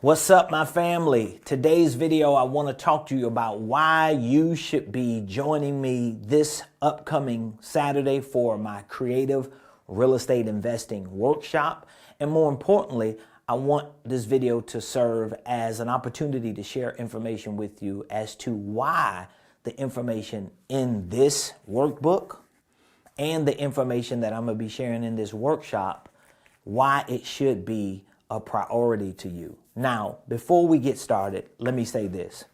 What's up, my family? Today's video, I want to talk to you about why you should be joining me this upcoming Saturday for my creative real estate investing workshop. And more importantly, I want this video to serve as an opportunity to share information with you as to why the information in this workbook and the information that I'm going to be sharing in this workshop, why it should be a priority to you. Now, before we get started, let me say this.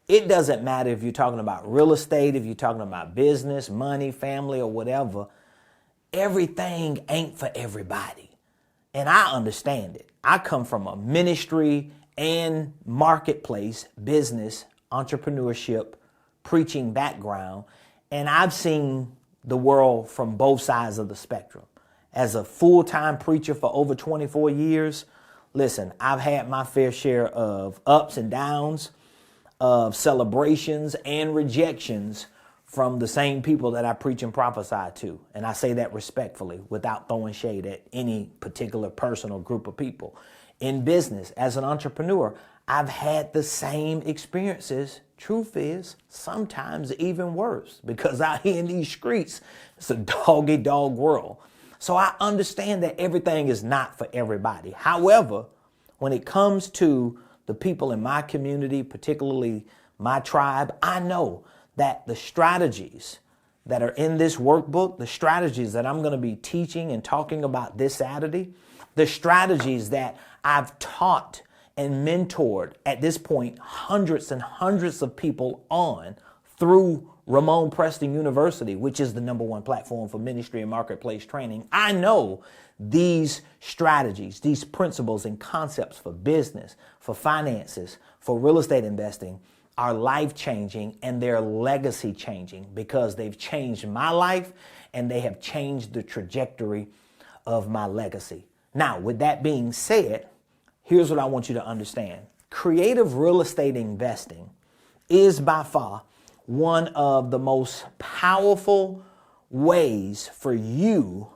It doesn't matter if you're talking about real estate, if you're talking about business, money, family, or whatever. Everything ain't for everybody. And I understand it. I come from a ministry and marketplace, business, entrepreneurship, preaching background, and I've seen the world from both sides of the spectrum. As a full-time preacher for over 24 years, listen, I've had my fair share of ups and downs, of celebrations and rejections from the same people that I preach and prophesy to. And I say that respectfully, without throwing shade at any particular person or group of people. In business, as an entrepreneur, I've had the same experiences. Truth is, sometimes even worse, because out here in these streets, it's a dog-eat-dog world. So I understand that everything is not for everybody. However, when it comes to the people in my community, particularly my tribe, I know that the strategies that are in this workbook, the strategies that I'm going to be teaching and talking about this Saturday, the strategies that I've taught and mentored at this point hundreds and hundreds of people on through Ramon Preston University, which is the #1 platform for ministry and marketplace training. I know these strategies, these principles and concepts for business, for finances, for real estate investing are life-changing and they're legacy-changing because they've changed my life and they have changed the trajectory of my legacy. Now, with that being said, here's what I want you to understand. Creative real estate investing is by far one of the most powerful ways for you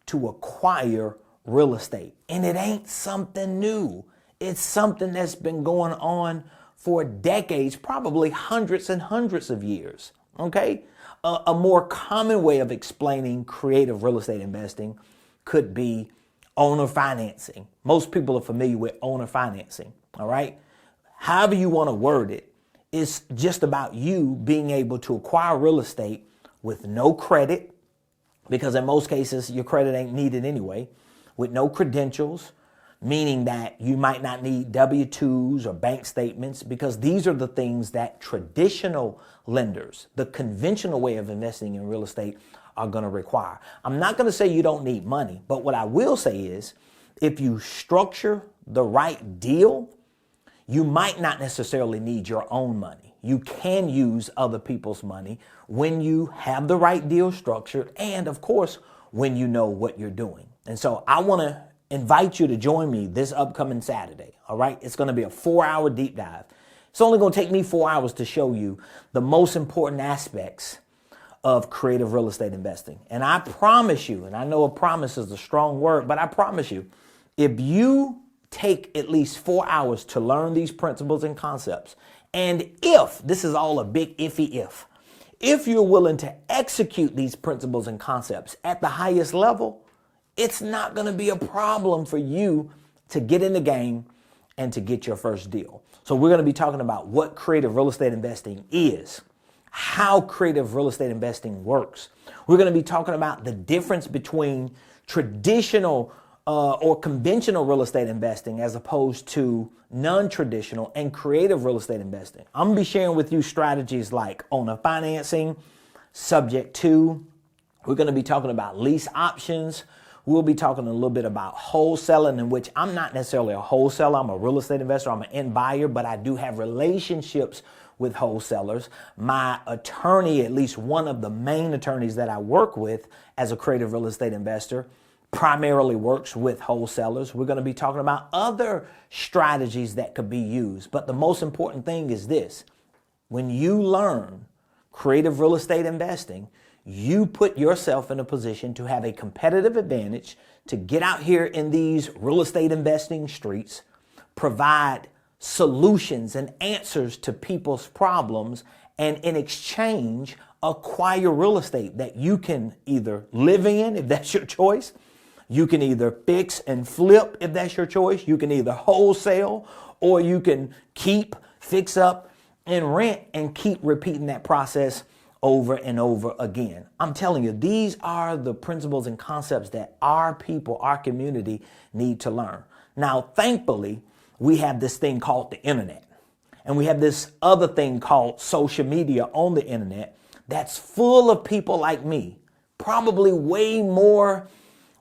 to acquire real estate. And it ain't something new. It's something that's been going on for decades, probably hundreds and hundreds of years. Okay? A more common way of explaining creative real estate investing could be owner financing. Most people are familiar with owner financing. All right? However you want to word it, it's just about you being able to acquire real estate with no credit, because in most cases, your credit ain't needed anyway, with no credentials, meaning that you might not need W-2s or bank statements, because these are the things that traditional lenders, the conventional way of investing in real estate, are going to require. I'm not going to say you don't need money, but what I will say is if you structure the right deal, you might not necessarily need your own money. You can use other people's money when you have the right deal structured and, of course, when you know what you're doing. And so I want to invite you to join me this upcoming Saturday, all right? It's going to be a 4-hour deep dive. It's only going to take me 4 hours to show you the most important aspects of creative real estate investing. And I promise you, and I know a promise is a strong word, but I promise you, if you take at least 4 hours to learn these principles and concepts, and if, this is all a big iffy if you're willing to execute these principles and concepts at the highest level, it's not going to be a problem for you to get in the game and to get your first deal. So we're going to be talking about what creative real estate investing is, how creative real estate investing works. We're going to be talking about the difference between traditional or conventional real estate investing as opposed to non-traditional and creative real estate investing. I'm going to be sharing with you strategies like owner financing, subject to. We're going to be talking about lease options. We'll be talking a little bit about wholesaling, in which I'm not necessarily a wholesaler. I'm a real estate investor. I'm an end buyer, but I do have relationships with wholesalers. My attorney, at least one of the main attorneys that I work with as a creative real estate investor, primarily works with wholesalers. We're going to be talking about other strategies that could be used. But the most important thing is this. When you learn creative real estate investing, you put yourself in a position to have a competitive advantage to get out here in these real estate investing streets, provide solutions and answers to people's problems, and in exchange, acquire real estate that you can either live in, if that's your choice. You can either fix and flip, if that's your choice. You can either wholesale, or you can keep, fix up, and rent, and keep repeating that process over and over again. I'm telling you, these are the principles and concepts that our people, our community need to learn. Now, thankfully, we have this thing called the internet. And we have this other thing called social media on the internet that's full of people like me, probably way more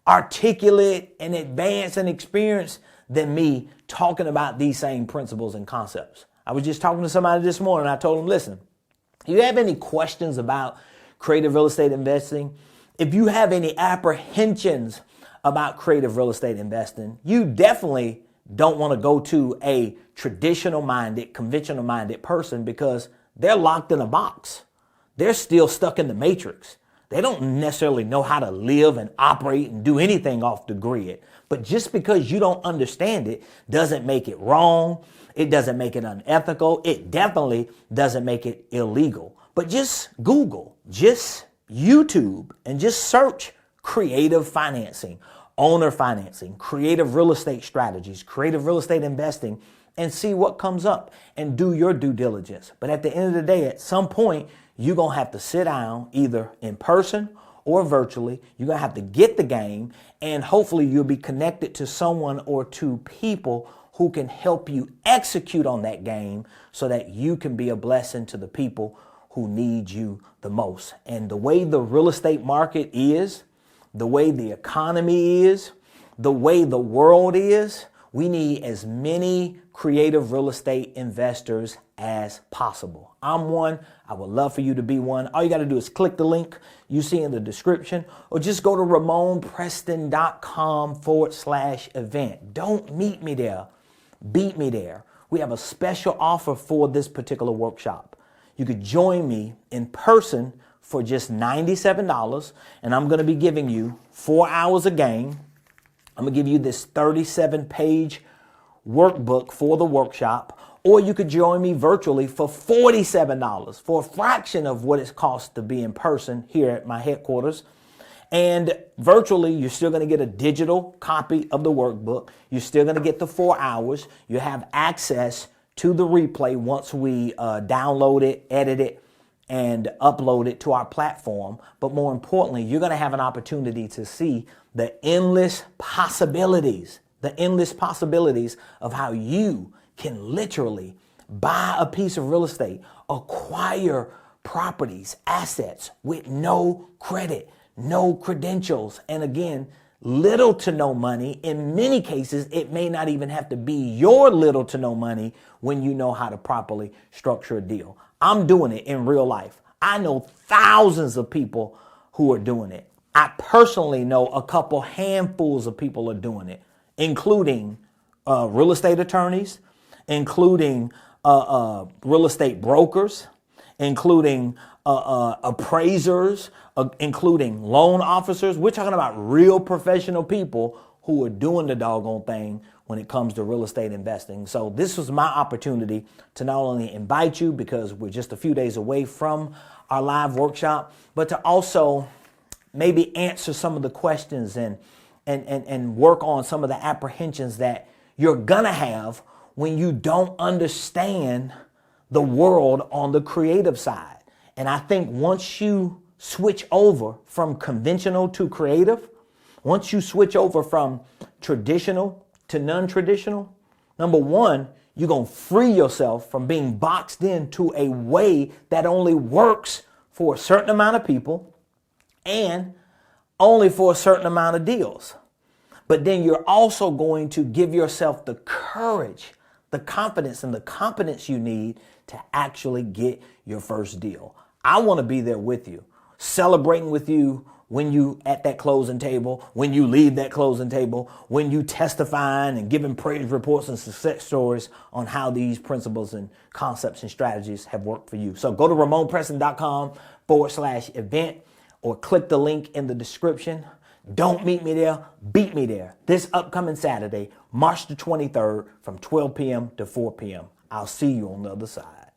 articulate and advanced and experienced than me, talking about these same principles and concepts. I was just talking to somebody this morning. I told them, listen, if you have any questions about creative real estate investing, if you have any apprehensions about creative real estate investing, you definitely don't want to go to a traditional minded, conventional minded person, because they're locked in a box. They're still stuck in the matrix. They don't necessarily know how to live and operate and do anything off the grid. But just because you don't understand it doesn't make it wrong. It doesn't make it unethical. It definitely doesn't make it illegal. But just Google, just YouTube, and just search creative financing, owner financing, creative real estate strategies, creative real estate investing, and see what comes up and do your due diligence. But at the end of the day, at some point, you're going to have to sit down either in person or virtually. You're going to have to get the game, and hopefully you'll be connected to someone or two people who can help you execute on that game so that you can be a blessing to the people who need you the most. And the way the real estate market is, the way the economy is, the way the world is, we need as many creative real estate investors as possible. I'm one. I would love for you to be one. All you got to do is click the link you see in the description, or just go to ramonpreston.com/event. Don't meet me there. Beat me there. We have a special offer for this particular workshop. You could join me in person for just $97, and I'm going to be giving you 4 hours a game. I'm going to give you this 37-page workbook for the workshop, or you could join me virtually for $47, for a fraction of what it costs to be in person here at my headquarters. And virtually, you're still going to get a digital copy of the workbook. You're still going to get the 4 hours. You have access to the replay once we download it, edit it, and upload it to our platform. But more importantly, you're going to have an opportunity to see the endless possibilities of how you can literally buy a piece of real estate, acquire properties, assets with no credit, no credentials, and again, little to no money. In many cases, it may not even have to be your little to no money when you know how to properly structure a deal. I'm doing it in real life. I know thousands of people who are doing it. I personally know a couple handfuls of people are doing it, including real estate attorneys, including real estate brokers, including appraisers, including loan officers. We're talking about real professional people who are doing the doggone thing when it comes to real estate investing. So this was my opportunity to not only invite you, because we're just a few days away from our live workshop, but to also maybe answer some of the questions and work on some of the apprehensions that you're gonna have when you don't understand the world on the creative side. And I think once you switch over from conventional to creative, once you switch over from traditional to non-traditional, number one, you're going to free yourself from being boxed into a way that only works for a certain amount of people and only for a certain amount of deals. But then you're also going to give yourself the courage, the confidence, and the competence you need to actually get your first deal. I want to be there with you, celebrating with you when you at that closing table, when you leave that closing table, when you testifying and giving praise reports and success stories on how these principles and concepts and strategies have worked for you. So go to ramonpreston.com/event or click the link in the description. Don't meet me there, beat me there. This upcoming Saturday, March the 23rd from 12 p.m. to 4 p.m. I'll see you on the other side.